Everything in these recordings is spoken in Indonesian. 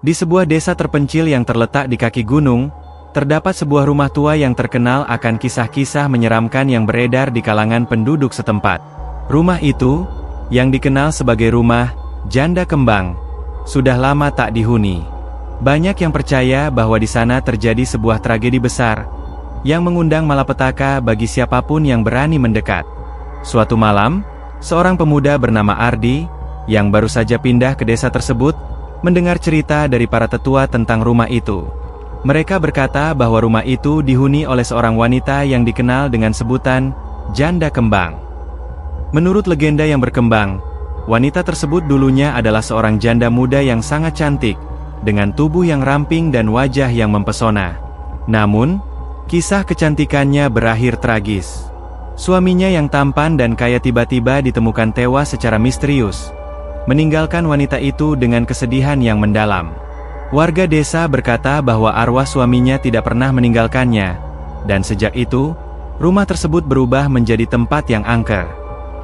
Di sebuah desa terpencil yang terletak di kaki gunung, terdapat sebuah rumah tua yang terkenal akan kisah-kisah menyeramkan yang beredar di kalangan penduduk setempat. Rumah itu, yang dikenal sebagai rumah janda kembang, sudah lama tak dihuni. Banyak yang percaya bahwa di sana terjadi sebuah tragedi besar, yang mengundang malapetaka bagi siapapun yang berani mendekat. Suatu malam, seorang pemuda bernama Ardi, yang baru saja pindah ke desa tersebut, mendengar cerita dari para tetua tentang rumah itu. Mereka berkata bahwa rumah itu dihuni oleh seorang wanita yang dikenal dengan sebutan janda kembang. Menurut legenda yang berkembang, wanita tersebut dulunya adalah seorang janda muda yang sangat cantik, dengan tubuh yang ramping dan wajah yang mempesona. Namun, kisah kecantikannya berakhir tragis. Suaminya yang tampan dan kaya tiba-tiba ditemukan tewas secara misterius, meninggalkan wanita itu dengan kesedihan yang mendalam. Warga desa berkata bahwa arwah suaminya tidak pernah meninggalkannya, dan sejak itu, rumah tersebut berubah menjadi tempat yang angker.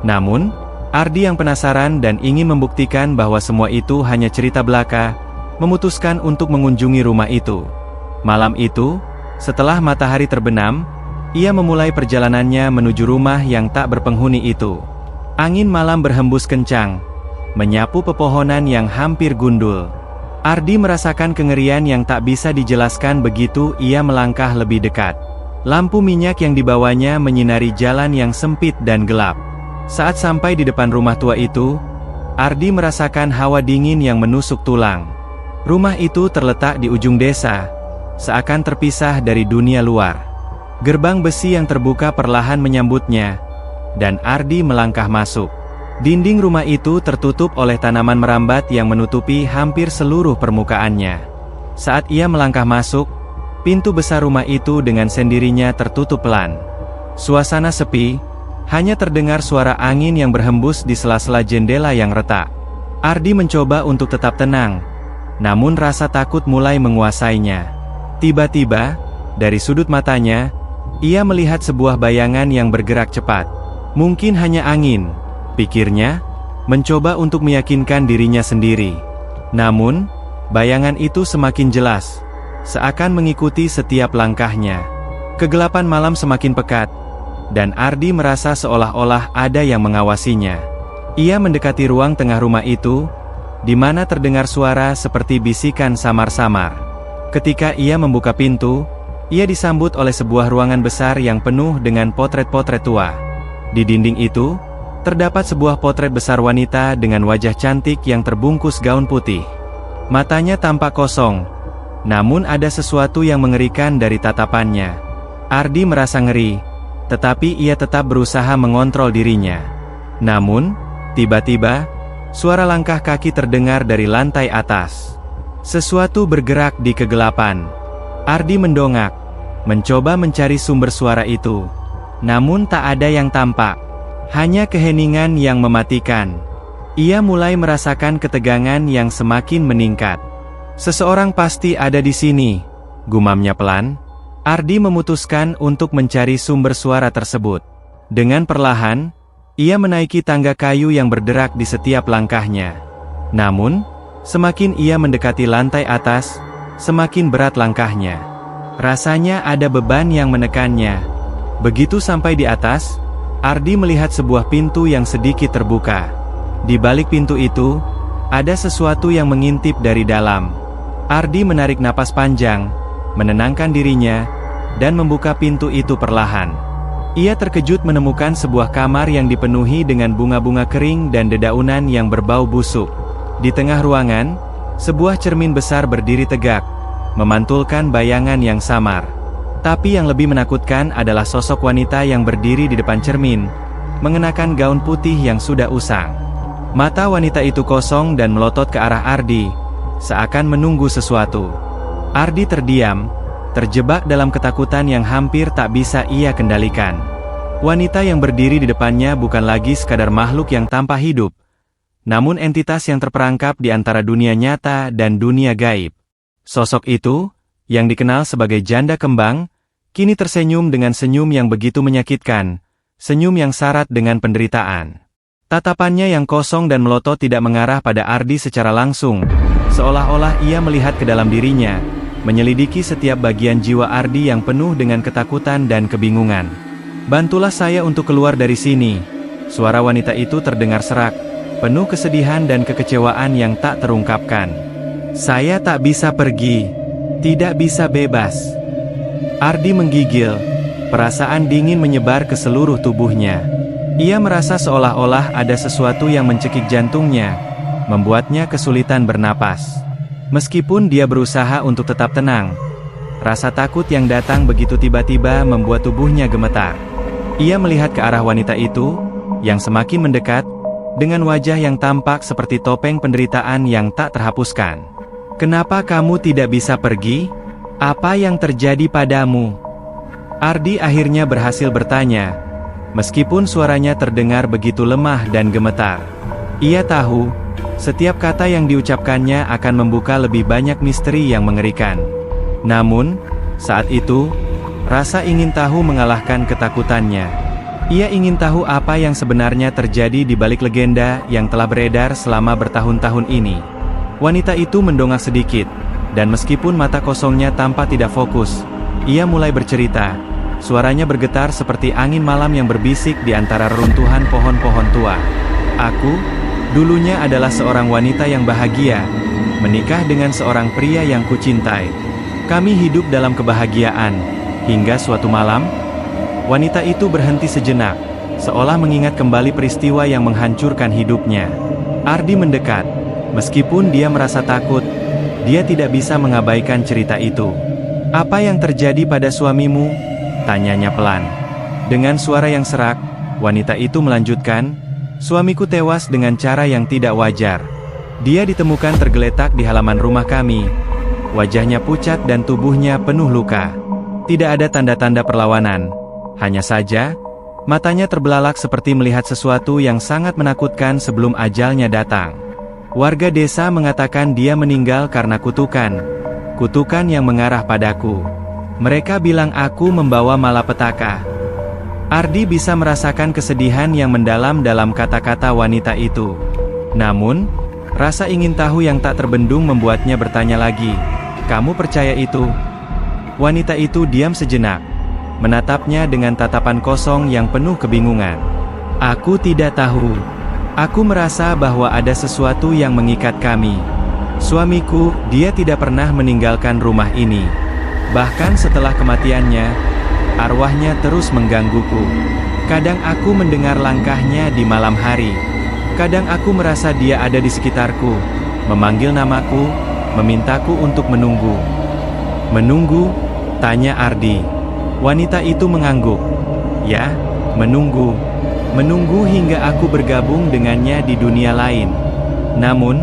Namun, Ardi yang penasaran dan ingin membuktikan bahwa semua itu hanya cerita belaka, memutuskan untuk mengunjungi rumah itu. Malam itu, setelah matahari terbenam, ia memulai perjalanannya menuju rumah yang tak berpenghuni itu. Angin malam berhembus kencang, menyapu pepohonan yang hampir gundul. Ardi merasakan kengerian yang tak bisa dijelaskan begitu ia melangkah lebih dekat. Lampu minyak yang dibawanya menyinari jalan yang sempit dan gelap. Saat sampai di depan rumah tua itu, Ardi merasakan hawa dingin yang menusuk tulang. Rumah itu terletak di ujung desa, seakan terpisah dari dunia luar. Gerbang besi yang terbuka perlahan menyambutnya, dan Ardi melangkah masuk. Dinding rumah itu tertutup oleh tanaman merambat yang menutupi hampir seluruh permukaannya. Saat ia melangkah masuk, pintu besar rumah itu dengan sendirinya tertutup pelan. Suasana sepi, hanya terdengar suara angin yang berhembus di sela-sela jendela yang retak. Ardi mencoba untuk tetap tenang, namun rasa takut mulai menguasainya. Tiba-tiba, dari sudut matanya, ia melihat sebuah bayangan yang bergerak cepat. Mungkin hanya angin, pikirnya, mencoba untuk meyakinkan dirinya sendiri. Namun, bayangan itu semakin jelas, seakan mengikuti setiap langkahnya. Kegelapan malam semakin pekat, dan Ardi merasa seolah-olah ada yang mengawasinya. Ia mendekati ruang tengah rumah itu, di mana terdengar suara seperti bisikan samar-samar. Ketika ia membuka pintu, ia disambut oleh sebuah ruangan besar yang penuh dengan potret-potret tua. Di dinding itu, terdapat sebuah potret besar wanita dengan wajah cantik yang terbungkus gaun putih. Matanya tampak kosong, namun ada sesuatu yang mengerikan dari tatapannya. Ardi merasa ngeri, tetapi ia tetap berusaha mengontrol dirinya. Namun, tiba-tiba, suara langkah kaki terdengar dari lantai atas. Sesuatu bergerak di kegelapan. Ardi mendongak, mencoba mencari sumber suara itu. Namun tak ada yang tampak. Hanya keheningan yang mematikan. Ia mulai merasakan ketegangan yang semakin meningkat. Seseorang pasti ada di sini, gumamnya pelan. Ardi memutuskan untuk mencari sumber suara tersebut. Dengan perlahan, ia menaiki tangga kayu yang berderak di setiap langkahnya. Namun, semakin ia mendekati lantai atas, semakin berat langkahnya. Rasanya ada beban yang menekannya. Begitu sampai di atas, Ardi melihat sebuah pintu yang sedikit terbuka. Di balik pintu itu, ada sesuatu yang mengintip dari dalam. Ardi menarik napas panjang, menenangkan dirinya, dan membuka pintu itu perlahan. Ia terkejut menemukan sebuah kamar yang dipenuhi dengan bunga-bunga kering dan dedaunan yang berbau busuk. Di tengah ruangan, sebuah cermin besar berdiri tegak, memantulkan bayangan yang samar. Tapi yang lebih menakutkan adalah sosok wanita yang berdiri di depan cermin, mengenakan gaun putih yang sudah usang. Mata wanita itu kosong dan melotot ke arah Ardi, seakan menunggu sesuatu. Ardi terdiam, terjebak dalam ketakutan yang hampir tak bisa ia kendalikan. Wanita yang berdiri di depannya bukan lagi sekadar makhluk yang tanpa hidup, namun entitas yang terperangkap di antara dunia nyata dan dunia gaib. Sosok itu, yang dikenal sebagai janda kembang, kini tersenyum dengan senyum yang begitu menyakitkan, senyum yang syarat dengan penderitaan. Tatapannya yang kosong dan melotot tidak mengarah pada Ardi secara langsung, Seolah-olah ia melihat ke dalam dirinya, menyelidiki setiap bagian jiwa Ardi yang penuh dengan ketakutan dan kebingungan. "Bantulah saya untuk keluar dari sini." Suara wanita itu terdengar serak, penuh kesedihan dan kekecewaan yang tak terungkapkan. "Saya tak bisa pergi. Tidak bisa bebas." Ardi menggigil. Perasaan dingin menyebar ke seluruh tubuhnya. Ia merasa seolah-olah ada sesuatu yang mencekik jantungnya, membuatnya kesulitan bernapas. Meskipun dia berusaha untuk tetap tenang, rasa takut yang datang begitu tiba-tiba membuat tubuhnya gemetar. Ia melihat ke arah wanita itu, yang semakin mendekat, dengan wajah yang tampak seperti topeng penderitaan yang tak terhapuskan. "Kenapa kamu tidak bisa pergi? Apa yang terjadi padamu?" Ardi akhirnya berhasil bertanya, meskipun suaranya terdengar begitu lemah dan gemetar. Ia tahu, setiap kata yang diucapkannya akan membuka lebih banyak misteri yang mengerikan. Namun, saat itu, rasa ingin tahu mengalahkan ketakutannya. Ia ingin tahu apa yang sebenarnya terjadi di balik legenda yang telah beredar selama bertahun-tahun ini. Wanita itu mendongak sedikit, dan meskipun mata kosongnya tampak tidak fokus, ia mulai bercerita. Suaranya bergetar seperti angin malam yang berbisik di antara reruntuhan pohon-pohon tua. "Aku dulunya adalah seorang wanita yang bahagia, menikah dengan seorang pria yang kucintai. Kami hidup dalam kebahagiaan, hingga suatu malam." Wanita itu berhenti sejenak, seolah mengingat kembali peristiwa yang menghancurkan hidupnya. Ardi mendekat. Meskipun dia merasa takut, dia tidak bisa mengabaikan cerita itu. "Apa yang terjadi pada suamimu?" tanyanya pelan. Dengan suara yang serak, wanita itu melanjutkan, "Suamiku tewas dengan cara yang tidak wajar. Dia ditemukan tergeletak di halaman rumah kami. Wajahnya pucat dan tubuhnya penuh luka. Tidak ada tanda-tanda perlawanan. Hanya saja, matanya terbelalak seperti melihat sesuatu yang sangat menakutkan sebelum ajalnya datang. Warga desa mengatakan dia meninggal karena kutukan. Kutukan yang mengarah padaku. Mereka bilang aku membawa malapetaka." Ardi bisa merasakan kesedihan yang mendalam dalam kata-kata wanita itu. Namun, rasa ingin tahu yang tak terbendung membuatnya bertanya lagi, "Kamu percaya itu?" Wanita itu diam sejenak, menatapnya dengan tatapan kosong yang penuh kebingungan. "Aku tidak tahu. Aku merasa bahwa ada sesuatu yang mengikat kami. Suamiku, dia tidak pernah meninggalkan rumah ini. Bahkan setelah kematiannya, arwahnya terus menggangguku. Kadang aku mendengar langkahnya di malam hari. Kadang aku merasa dia ada di sekitarku, memanggil namaku, memintaku untuk menunggu." "Menunggu?" tanya Ardi. Wanita itu mengangguk. "Ya, menunggu. Menunggu hingga aku bergabung dengannya di dunia lain. Namun,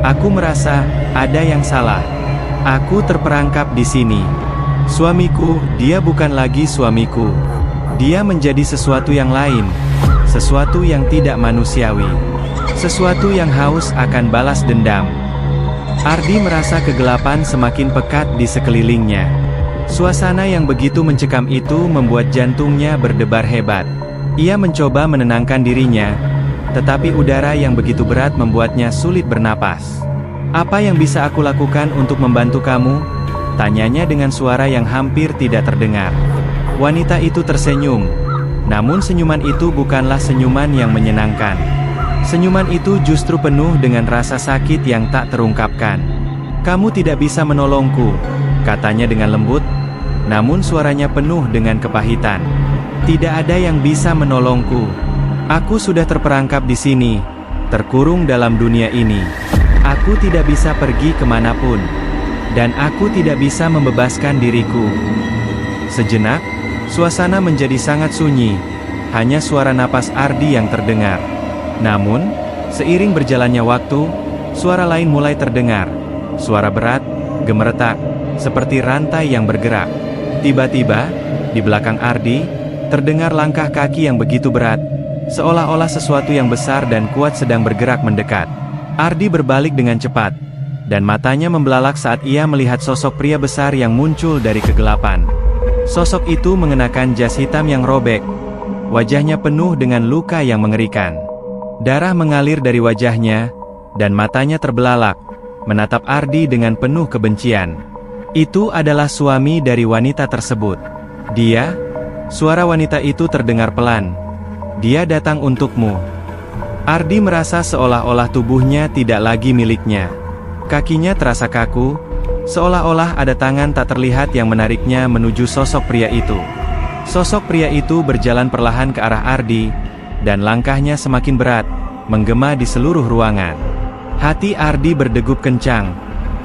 aku merasa ada yang salah. Aku terperangkap di sini. Suamiku, dia bukan lagi suamiku. Dia menjadi sesuatu yang lain, sesuatu yang tidak manusiawi, sesuatu yang haus akan balas dendam." Ardi merasa kegelapan semakin pekat di sekelilingnya. Suasana yang begitu mencekam itu membuat jantungnya berdebar hebat. Ia mencoba menenangkan dirinya, tetapi udara yang begitu berat membuatnya sulit bernapas. "Apa yang bisa aku lakukan untuk membantu kamu?" tanyanya dengan suara yang hampir tidak terdengar. Wanita itu tersenyum, namun senyuman itu bukanlah senyuman yang menyenangkan. Senyuman itu justru penuh dengan rasa sakit yang tak terungkapkan. "Kamu tidak bisa menolongku," katanya dengan lembut, namun suaranya penuh dengan kepahitan. "Tidak ada yang bisa menolongku. Aku sudah terperangkap di sini, terkurung dalam dunia ini. Aku tidak bisa pergi kemanapun. Dan aku tidak bisa membebaskan diriku." Sejenak, suasana menjadi sangat sunyi. Hanya suara napas Ardi yang terdengar. Namun, seiring berjalannya waktu, suara lain mulai terdengar. Suara berat, gemeretak, seperti rantai yang bergerak. Tiba-tiba, di belakang Ardi, terdengar langkah kaki yang begitu berat, seolah-olah sesuatu yang besar dan kuat sedang bergerak mendekat. Ardi berbalik dengan cepat, dan matanya membelalak saat ia melihat sosok pria besar yang muncul dari kegelapan. Sosok itu mengenakan jas hitam yang robek. Wajahnya penuh dengan luka yang mengerikan. Darah mengalir dari wajahnya, dan matanya terbelalak, menatap Ardi dengan penuh kebencian. Itu adalah suami dari wanita tersebut. Dia, suara wanita itu terdengar pelan. Dia datang untukmu. Ardi merasa seolah-olah tubuhnya tidak lagi miliknya. Kakinya terasa kaku, seolah-olah ada tangan tak terlihat yang menariknya menuju sosok pria itu. Sosok pria itu berjalan perlahan ke arah Ardi, dan langkahnya semakin berat, menggema di seluruh ruangan. Hati Ardi berdegup kencang,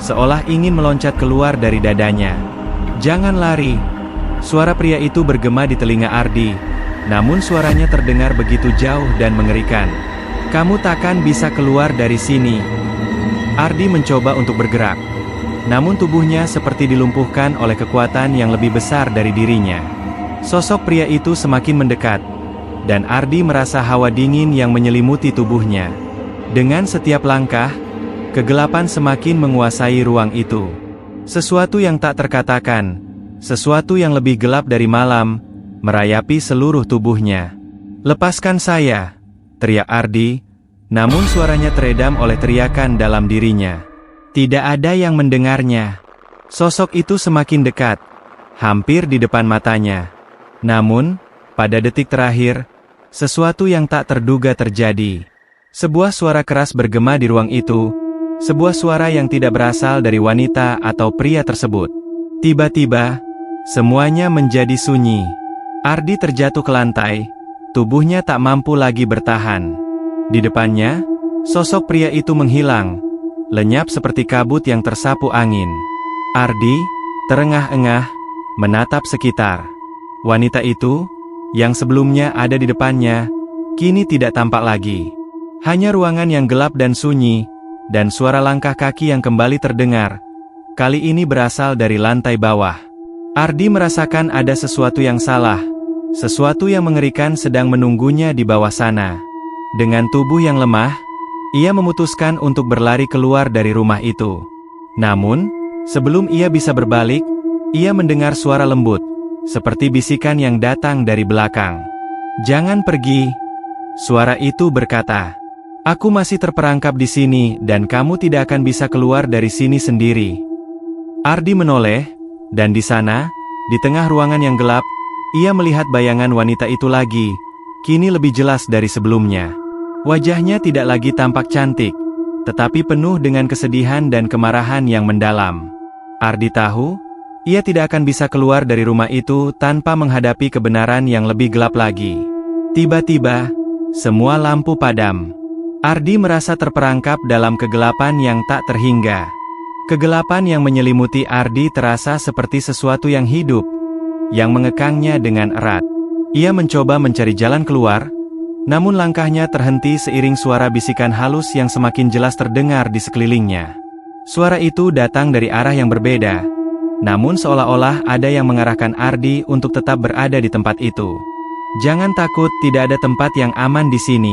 seolah ingin meloncat keluar dari dadanya. "Jangan lari!" Suara pria itu bergema di telinga Ardi, namun suaranya terdengar begitu jauh dan mengerikan. "Kamu takkan bisa keluar dari sini." Ardi mencoba untuk bergerak, namun tubuhnya seperti dilumpuhkan oleh kekuatan yang lebih besar dari dirinya. Sosok pria itu semakin mendekat, dan Ardi merasa hawa dingin yang menyelimuti tubuhnya. Dengan setiap langkah, kegelapan semakin menguasai ruang itu. Sesuatu yang tak terkatakan, sesuatu yang lebih gelap dari malam, merayapi seluruh tubuhnya. "Lepaskan saya!" teriak Ardi, namun suaranya teredam oleh teriakan dalam dirinya. Tidak ada yang mendengarnya. Sosok itu semakin dekat, hampir di depan matanya. Namun, pada detik terakhir, sesuatu yang tak terduga terjadi. Sebuah suara keras bergema di ruang itu, sebuah suara yang tidak berasal dari wanita atau pria tersebut. Tiba-tiba, semuanya menjadi sunyi. Ardi terjatuh ke lantai, tubuhnya tak mampu lagi bertahan. Di depannya, sosok pria itu menghilang, lenyap seperti kabut yang tersapu angin. Ardi terengah-engah, menatap sekitar. Wanita itu, yang sebelumnya ada di depannya, kini tidak tampak lagi. Hanya ruangan yang gelap dan sunyi, dan suara langkah kaki yang kembali terdengar. Kali ini berasal dari lantai bawah. Ardi merasakan ada sesuatu yang salah, sesuatu yang mengerikan sedang menunggunya di bawah sana. Dengan tubuh yang lemah, ia memutuskan untuk berlari keluar dari rumah itu. Namun, sebelum ia bisa berbalik, ia mendengar suara lembut, seperti bisikan yang datang dari belakang. "Jangan pergi," suara itu berkata. "Aku masih terperangkap di sini dan kamu tidak akan bisa keluar dari sini sendiri." Ardi menoleh, dan di sana, di tengah ruangan yang gelap, ia melihat bayangan wanita itu lagi, kini lebih jelas dari sebelumnya. Wajahnya tidak lagi tampak cantik, tetapi penuh dengan kesedihan dan kemarahan yang mendalam. Ardi tahu, ia tidak akan bisa keluar dari rumah itu tanpa menghadapi kebenaran yang lebih gelap lagi. Tiba-tiba, semua lampu padam. Ardi merasa terperangkap dalam kegelapan yang tak terhingga. Kegelapan yang menyelimuti Ardi terasa seperti sesuatu yang hidup, yang mengekangnya dengan erat. Ia mencoba mencari jalan keluar, namun langkahnya terhenti seiring suara bisikan halus yang semakin jelas terdengar di sekelilingnya. Suara itu datang dari arah yang berbeda, namun seolah-olah ada yang mengarahkan Ardi untuk tetap berada di tempat itu. "Jangan takut, tidak ada tempat yang aman di sini."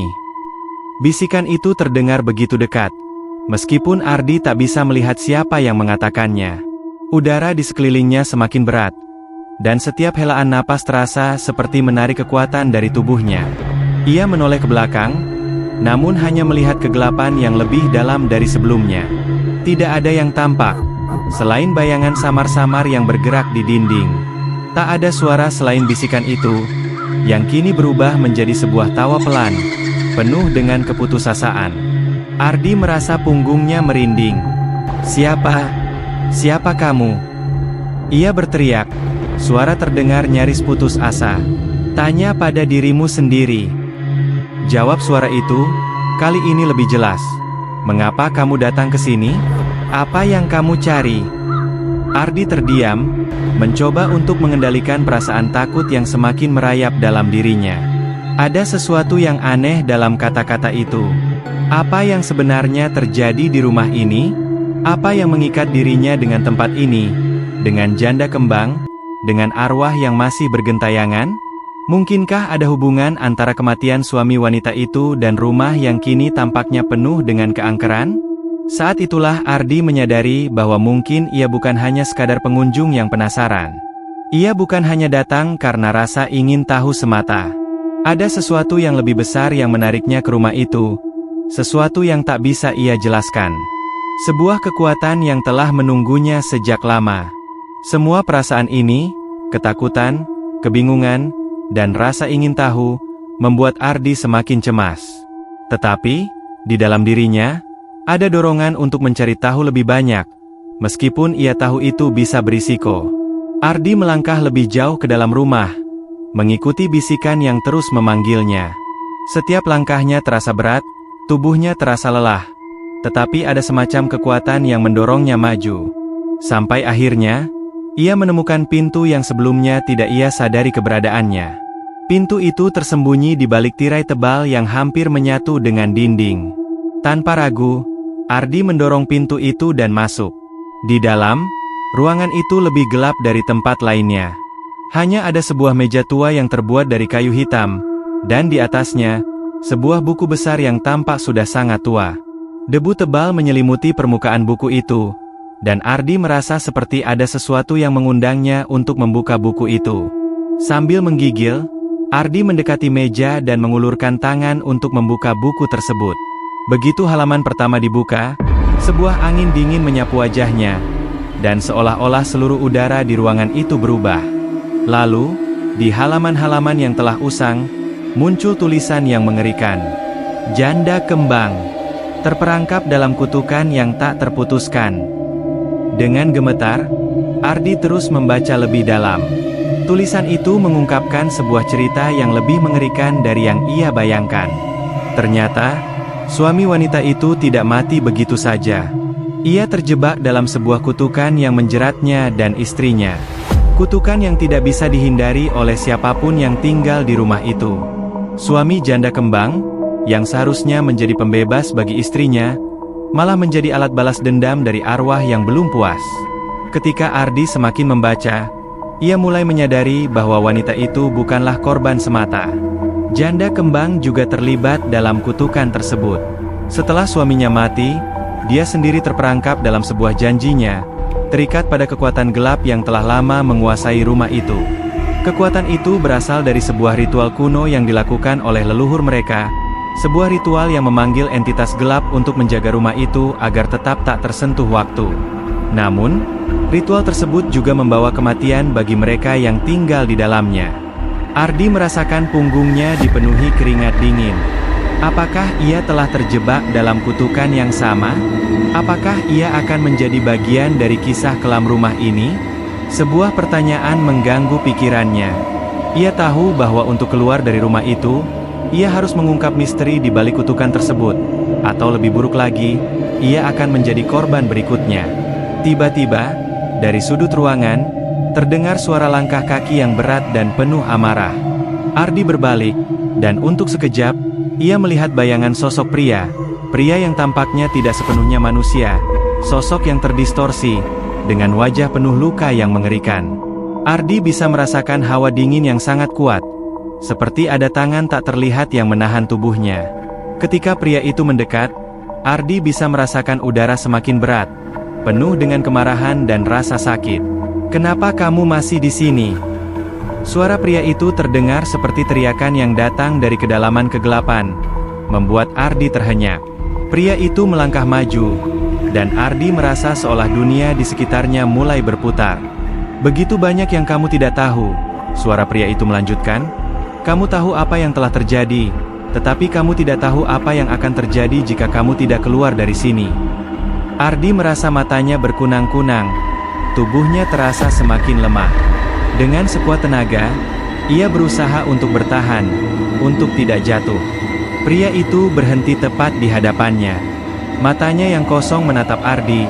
Bisikan itu terdengar begitu dekat, meskipun Ardi tak bisa melihat siapa yang mengatakannya. Udara di sekelilingnya semakin berat, dan setiap helaan napas terasa seperti menarik kekuatan dari tubuhnya. Ia menoleh ke belakang, namun hanya melihat kegelapan yang lebih dalam dari sebelumnya. Tidak ada yang tampak, selain bayangan samar-samar yang bergerak di dinding. Tak ada suara selain bisikan itu, yang kini berubah menjadi sebuah tawa pelan, penuh dengan keputusasaan. Ardi merasa punggungnya merinding. Siapa kamu?" Ia berteriak, suara terdengar nyaris putus asa. "Tanya pada dirimu sendiri," jawab suara itu, kali ini lebih jelas. "Mengapa kamu datang ke sini? Apa yang kamu cari?" Ardi terdiam, mencoba untuk mengendalikan perasaan takut yang semakin merayap dalam dirinya. Ada sesuatu yang aneh dalam kata-kata itu. Apa yang sebenarnya terjadi di rumah ini? Apa yang mengikat dirinya dengan tempat ini? Dengan janda kembang? Dengan arwah yang masih bergentayangan? Mungkinkah ada hubungan antara kematian suami wanita itu dan rumah yang kini tampaknya penuh dengan keangkeran? Saat itulah Ardi menyadari bahwa mungkin ia bukan hanya sekadar pengunjung yang penasaran. Ia bukan hanya datang karena rasa ingin tahu semata. Ada sesuatu yang lebih besar yang menariknya ke rumah itu, sesuatu yang tak bisa ia jelaskan. Sebuah kekuatan yang telah menunggunya sejak lama. Semua perasaan ini, ketakutan, kebingungan, dan rasa ingin tahu, membuat Ardi semakin cemas. Tetapi, di dalam dirinya, ada dorongan untuk mencari tahu lebih banyak, meskipun ia tahu itu bisa berisiko. Ardi melangkah lebih jauh ke dalam rumah, mengikuti bisikan yang terus memanggilnya. Setiap langkahnya terasa berat, tubuhnya terasa lelah. Tetapi ada semacam kekuatan yang mendorongnya maju. Sampai akhirnya, ia menemukan pintu yang sebelumnya tidak ia sadari keberadaannya. Pintu itu tersembunyi di balik tirai tebal yang hampir menyatu dengan dinding. Tanpa ragu, Ardi mendorong pintu itu dan masuk. Di dalam, ruangan itu lebih gelap dari tempat lainnya. Hanya ada sebuah meja tua yang terbuat dari kayu hitam, dan di atasnya, sebuah buku besar yang tampak sudah sangat tua. Debu tebal menyelimuti permukaan buku itu, dan Ardi merasa seperti ada sesuatu yang mengundangnya untuk membuka buku itu. Sambil menggigil, Ardi mendekati meja dan mengulurkan tangan untuk membuka buku tersebut. Begitu halaman pertama dibuka, sebuah angin dingin menyapu wajahnya, dan seolah-olah seluruh udara di ruangan itu berubah. Lalu, di halaman-halaman yang telah usang, muncul tulisan yang mengerikan. Janda kembang. Terperangkap dalam kutukan yang tak terputuskan. Dengan gemetar, Ardi terus membaca lebih dalam. Tulisan itu mengungkapkan sebuah cerita yang lebih mengerikan dari yang ia bayangkan. Ternyata, suami wanita itu tidak mati begitu saja. Ia terjebak dalam sebuah kutukan yang menjeratnya dan istrinya. Kutukan yang tidak bisa dihindari oleh siapapun yang tinggal di rumah itu. Suami janda kembang, yang seharusnya menjadi pembebas bagi istrinya, malah menjadi alat balas dendam dari arwah yang belum puas. Ketika Ardi semakin membaca, ia mulai menyadari bahwa wanita itu bukanlah korban semata. Janda kembang juga terlibat dalam kutukan tersebut. Setelah suaminya mati, dia sendiri terperangkap dalam sebuah janjinya, terikat pada kekuatan gelap yang telah lama menguasai rumah itu. Kekuatan itu berasal dari sebuah ritual kuno yang dilakukan oleh leluhur mereka, sebuah ritual yang memanggil entitas gelap untuk menjaga rumah itu agar tetap tak tersentuh waktu. Namun, ritual tersebut juga membawa kematian bagi mereka yang tinggal di dalamnya. Ardi merasakan punggungnya dipenuhi keringat dingin. Apakah ia telah terjebak dalam kutukan yang sama? Apakah ia akan menjadi bagian dari kisah kelam rumah ini? Sebuah pertanyaan mengganggu pikirannya. Ia tahu bahwa untuk keluar dari rumah itu, ia harus mengungkap misteri di balik kutukan tersebut, atau lebih buruk lagi, ia akan menjadi korban berikutnya. Tiba-tiba, dari sudut ruangan, terdengar suara langkah kaki yang berat dan penuh amarah. Ardi berbalik, dan untuk sekejap, ia melihat bayangan sosok pria yang tampaknya tidak sepenuhnya manusia, sosok yang terdistorsi, dengan wajah penuh luka yang mengerikan. Ardi bisa merasakan hawa dingin yang sangat kuat, seperti ada tangan tak terlihat yang menahan tubuhnya. Ketika pria itu mendekat, Ardi bisa merasakan udara semakin berat, penuh dengan kemarahan dan rasa sakit. "Kenapa kamu masih di sini?" Suara pria itu terdengar seperti teriakan yang datang dari kedalaman kegelapan, membuat Ardi terhenyak. Pria itu melangkah maju, dan Ardi merasa seolah dunia di sekitarnya mulai berputar. "Begitu banyak yang kamu tidak tahu," suara pria itu melanjutkan. "Kamu tahu apa yang telah terjadi, tetapi kamu tidak tahu apa yang akan terjadi jika kamu tidak keluar dari sini." Ardi merasa matanya berkunang-kunang, tubuhnya terasa semakin lemah. Dengan sekuat tenaga, ia berusaha untuk bertahan, untuk tidak jatuh. Pria itu berhenti tepat di hadapannya. Matanya yang kosong menatap Ardi,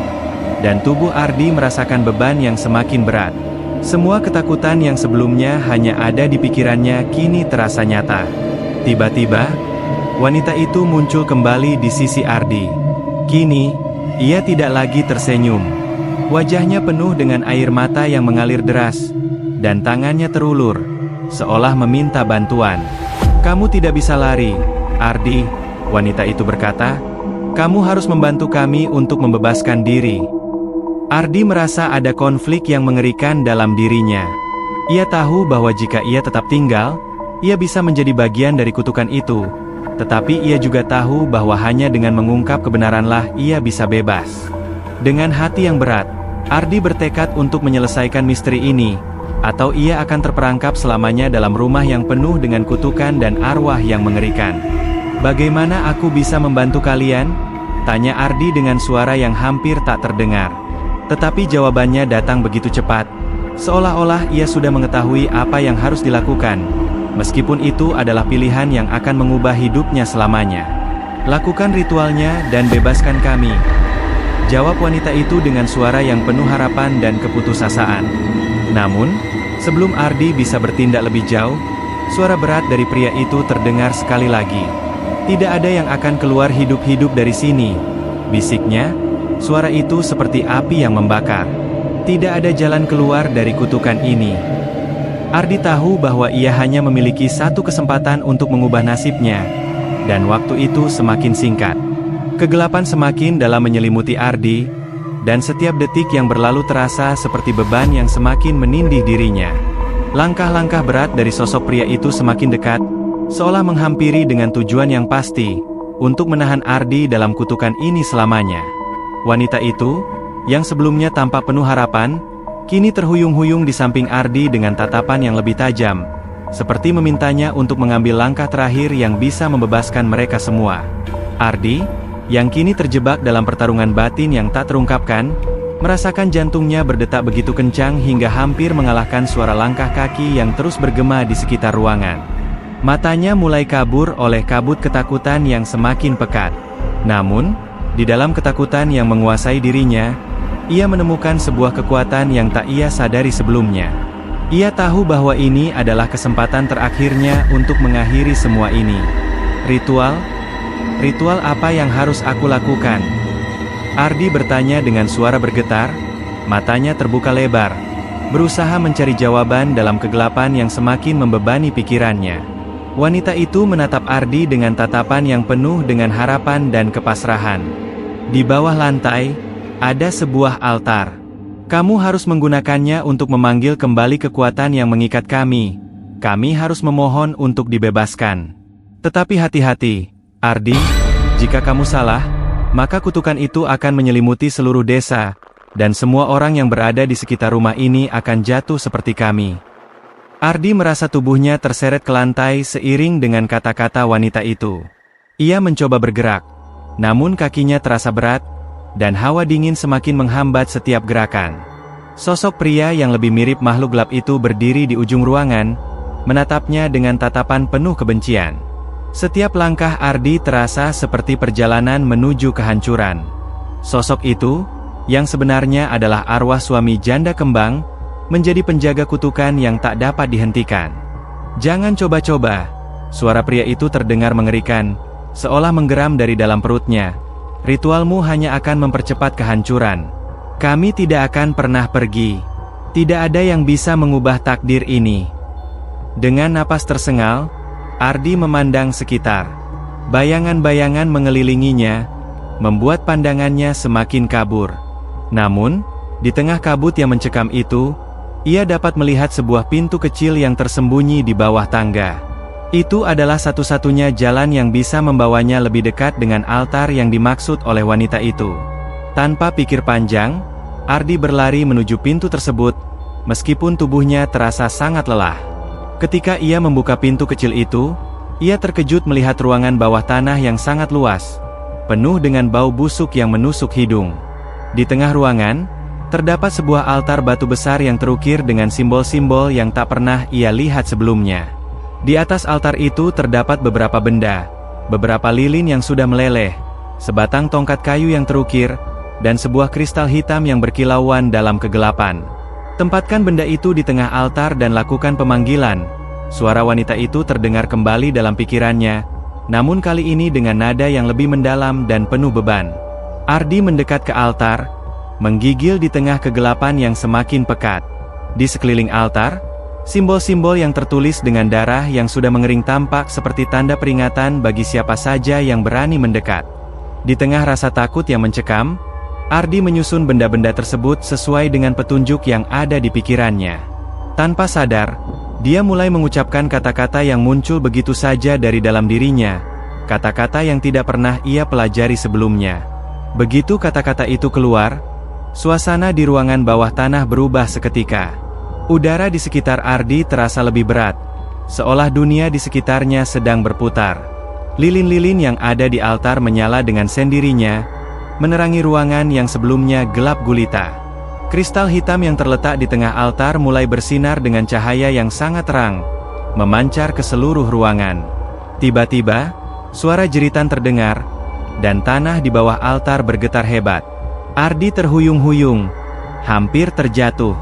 dan tubuh Ardi merasakan beban yang semakin berat. Semua ketakutan yang sebelumnya hanya ada di pikirannya kini terasa nyata. Tiba-tiba, wanita itu muncul kembali di sisi Ardi. Kini, ia tidak lagi tersenyum. Wajahnya penuh dengan air mata yang mengalir deras, dan tangannya terulur, seolah meminta bantuan. "Kamu tidak bisa lari, Ardi," wanita itu berkata. "Kamu harus membantu kami untuk membebaskan diri." Ardi merasa ada konflik yang mengerikan dalam dirinya. Ia tahu bahwa jika ia tetap tinggal, ia bisa menjadi bagian dari kutukan itu. Tetapi ia juga tahu bahwa hanya dengan mengungkap kebenaranlah ia bisa bebas. Dengan hati yang berat, Ardi bertekad untuk menyelesaikan misteri ini, atau ia akan terperangkap selamanya dalam rumah yang penuh dengan kutukan dan arwah yang mengerikan. "Bagaimana aku bisa membantu kalian?" tanya Ardi dengan suara yang hampir tak terdengar. Tetapi jawabannya datang begitu cepat, seolah-olah ia sudah mengetahui apa yang harus dilakukan, meskipun itu adalah pilihan yang akan mengubah hidupnya selamanya. "Lakukan ritualnya dan bebaskan kami," jawab wanita itu dengan suara yang penuh harapan dan keputusasaan. Namun, sebelum Ardi bisa bertindak lebih jauh, suara berat dari pria itu terdengar sekali lagi. "Tidak ada yang akan keluar hidup-hidup dari sini," bisiknya. Suara itu seperti api yang membakar. Tidak ada jalan keluar dari kutukan ini. Ardi tahu bahwa ia hanya memiliki satu kesempatan untuk mengubah nasibnya, dan waktu itu semakin singkat. Kegelapan semakin dalam menyelimuti Ardi, dan setiap detik yang berlalu terasa seperti beban yang semakin menindih dirinya. Langkah-langkah berat dari sosok pria itu semakin dekat, seolah menghampiri dengan tujuan yang pasti, untuk menahan Ardi dalam kutukan ini selamanya. Wanita itu, yang sebelumnya tampak penuh harapan, kini terhuyung-huyung di samping Ardi dengan tatapan yang lebih tajam, seperti memintanya untuk mengambil langkah terakhir yang bisa membebaskan mereka semua. Ardi, yang kini terjebak dalam pertarungan batin yang tak terungkapkan, merasakan jantungnya berdetak begitu kencang hingga hampir mengalahkan suara langkah kaki yang terus bergema di sekitar ruangan. Matanya mulai kabur oleh kabut ketakutan yang semakin pekat. Namun, di dalam ketakutan yang menguasai dirinya, ia menemukan sebuah kekuatan yang tak ia sadari sebelumnya. Ia tahu bahwa ini adalah kesempatan terakhirnya untuk mengakhiri semua ini. "Ritual? Ritual apa yang harus aku lakukan?" Ardi bertanya dengan suara bergetar, matanya terbuka lebar, berusaha mencari jawaban dalam kegelapan yang semakin membebani pikirannya. Wanita itu menatap Ardi dengan tatapan yang penuh dengan harapan dan kepasrahan. "Di bawah lantai, ada sebuah altar. Kamu harus menggunakannya untuk memanggil kembali kekuatan yang mengikat kami. Kami harus memohon untuk dibebaskan. Tetapi hati-hati, Ardi, jika kamu salah, maka kutukan itu akan menyelimuti seluruh desa, dan semua orang yang berada di sekitar rumah ini akan jatuh seperti kami." Ardi merasa tubuhnya terseret ke lantai seiring dengan kata-kata wanita itu. Ia mencoba bergerak, namun kakinya terasa berat, dan hawa dingin semakin menghambat setiap gerakan. Sosok pria yang lebih mirip makhluk gelap itu berdiri di ujung ruangan, menatapnya dengan tatapan penuh kebencian. Setiap langkah Ardi terasa seperti perjalanan menuju kehancuran. Sosok itu, yang sebenarnya adalah arwah suami janda kembang, menjadi penjaga kutukan yang tak dapat dihentikan. "Jangan coba-coba," suara pria itu terdengar mengerikan, seolah menggeram dari dalam perutnya. "Ritualmu hanya akan mempercepat kehancuran. Kami tidak akan pernah pergi. Tidak ada yang bisa mengubah takdir ini." Dengan napas tersengal, Ardi memandang sekitar. Bayangan-bayangan mengelilinginya, membuat pandangannya semakin kabur. Namun, di tengah kabut yang mencekam itu, ia dapat melihat sebuah pintu kecil yang tersembunyi di bawah tangga. Itu adalah satu-satunya jalan yang bisa membawanya lebih dekat dengan altar yang dimaksud oleh wanita itu. Tanpa pikir panjang, Ardi berlari menuju pintu tersebut, meskipun tubuhnya terasa sangat lelah. Ketika ia membuka pintu kecil itu, ia terkejut melihat ruangan bawah tanah yang sangat luas, penuh dengan bau busuk yang menusuk hidung. Di tengah ruangan, terdapat sebuah altar batu besar yang terukir dengan simbol-simbol yang tak pernah ia lihat sebelumnya. Di atas altar itu terdapat beberapa benda, beberapa lilin yang sudah meleleh, sebatang tongkat kayu yang terukir, dan sebuah kristal hitam yang berkilauan dalam kegelapan. "Tempatkan benda itu di tengah altar dan lakukan pemanggilan." Suara wanita itu terdengar kembali dalam pikirannya, namun kali ini dengan nada yang lebih mendalam dan penuh beban. Ardi mendekat ke altar, menggigil di tengah kegelapan yang semakin pekat. Di sekeliling altar, simbol-simbol yang tertulis dengan darah yang sudah mengering tampak seperti tanda peringatan bagi siapa saja yang berani mendekat. Di tengah rasa takut yang mencekam, Ardi menyusun benda-benda tersebut sesuai dengan petunjuk yang ada di pikirannya. Tanpa sadar, dia mulai mengucapkan kata-kata yang muncul begitu saja dari dalam dirinya, kata-kata yang tidak pernah ia pelajari sebelumnya. Begitu kata-kata itu keluar, suasana di ruangan bawah tanah berubah seketika. Udara di sekitar Ardi terasa lebih berat, seolah dunia di sekitarnya sedang berputar. Lilin-lilin yang ada di altar menyala dengan sendirinya, menerangi ruangan yang sebelumnya gelap gulita. Kristal hitam yang terletak di tengah altar mulai bersinar dengan cahaya yang sangat terang, memancar ke seluruh ruangan. Tiba-tiba, suara jeritan terdengar, dan tanah di bawah altar bergetar hebat. Ardi terhuyung-huyung, hampir terjatuh.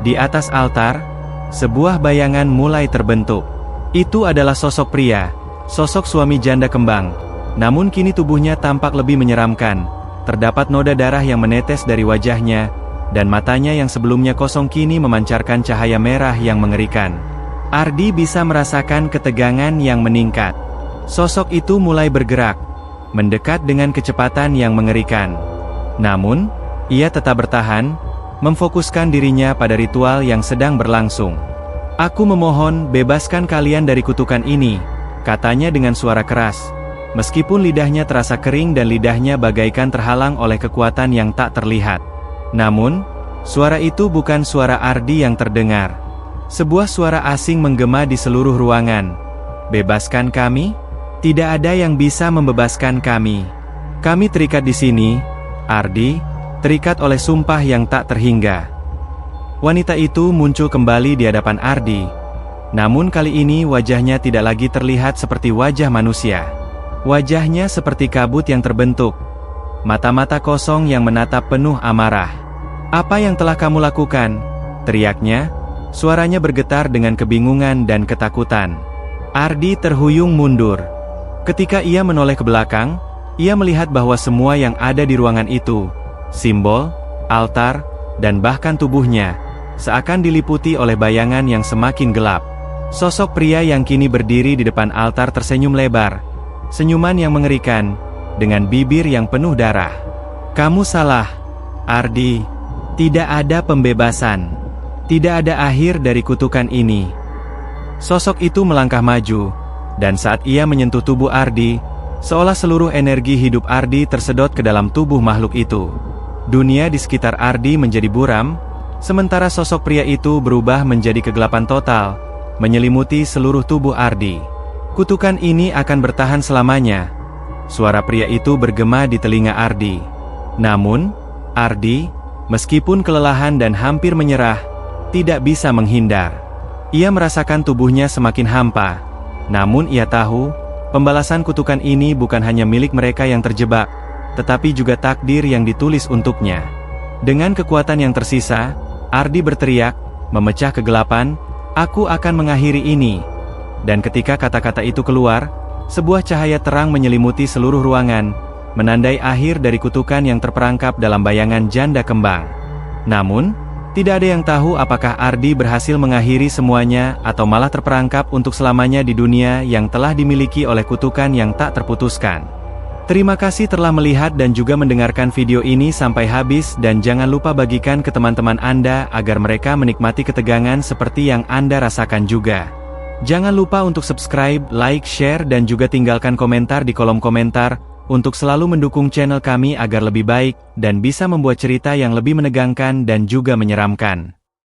Di atas altar, sebuah bayangan mulai terbentuk. Itu adalah sosok pria, sosok suami janda kembang. Namun kini tubuhnya tampak lebih menyeramkan. Terdapat noda darah yang menetes dari wajahnya, dan matanya yang sebelumnya kosong kini memancarkan cahaya merah yang mengerikan. Ardi bisa merasakan ketegangan yang meningkat. Sosok itu mulai bergerak, mendekat dengan kecepatan yang mengerikan. Namun, ia tetap bertahan, memfokuskan dirinya pada ritual yang sedang berlangsung. "Aku memohon, bebaskan kalian dari kutukan ini," katanya dengan suara keras. Meskipun lidahnya terasa kering dan lidahnya bagaikan terhalang oleh kekuatan yang tak terlihat. Namun, suara itu bukan suara Ardi yang terdengar. Sebuah suara asing menggema di seluruh ruangan. "Bebaskan kami? Tidak ada yang bisa membebaskan kami. Kami terikat di sini, Ardi, terikat oleh sumpah yang tak terhingga." Wanita itu muncul kembali di hadapan Ardi. Namun kali ini wajahnya tidak lagi terlihat seperti wajah manusia. Wajahnya seperti kabut yang terbentuk. Mata-mata kosong yang menatap penuh amarah. "Apa yang telah kamu lakukan?" teriaknya. Suaranya bergetar dengan kebingungan dan ketakutan. Ardi terhuyung mundur. Ketika ia menoleh ke belakang, ia melihat bahwa semua yang ada di ruangan itu, simbol, altar, dan bahkan tubuhnya, seakan diliputi oleh bayangan yang semakin gelap. Sosok pria yang kini berdiri di depan altar tersenyum lebar. Senyuman yang mengerikan, dengan bibir yang penuh darah. "Kamu salah, Ardi. Tidak ada pembebasan. Tidak ada akhir dari kutukan ini." Sosok itu melangkah maju, dan saat ia menyentuh tubuh Ardi, seolah seluruh energi hidup Ardi tersedot ke dalam tubuh makhluk itu. Dunia di sekitar Ardi menjadi buram, sementara sosok pria itu berubah menjadi kegelapan total, menyelimuti seluruh tubuh Ardi. "Kutukan ini akan bertahan selamanya," suara pria itu bergema di telinga Ardi. Namun, Ardi, meskipun kelelahan dan hampir menyerah, tidak bisa menghindar. Ia merasakan tubuhnya semakin hampa. Namun ia tahu, pembalasan kutukan ini bukan hanya milik mereka yang terjebak, tetapi juga takdir yang ditulis untuknya. Dengan kekuatan yang tersisa, Ardi berteriak, memecah kegelapan, "Aku akan mengakhiri ini." Dan ketika kata-kata itu keluar, sebuah cahaya terang menyelimuti seluruh ruangan, menandai akhir dari kutukan yang terperangkap dalam bayangan janda kembang. Namun, tidak ada yang tahu apakah Ardi berhasil mengakhiri semuanya atau malah terperangkap untuk selamanya di dunia yang telah dimiliki oleh kutukan yang tak terputuskan. Terima kasih telah melihat dan juga mendengarkan video ini sampai habis, dan jangan lupa bagikan ke teman-teman Anda agar mereka menikmati ketegangan seperti yang Anda rasakan juga. Jangan lupa untuk subscribe, like, share, dan juga tinggalkan komentar di kolom komentar, untuk selalu mendukung channel kami agar lebih baik, dan bisa membuat cerita yang lebih menegangkan dan juga menyeramkan.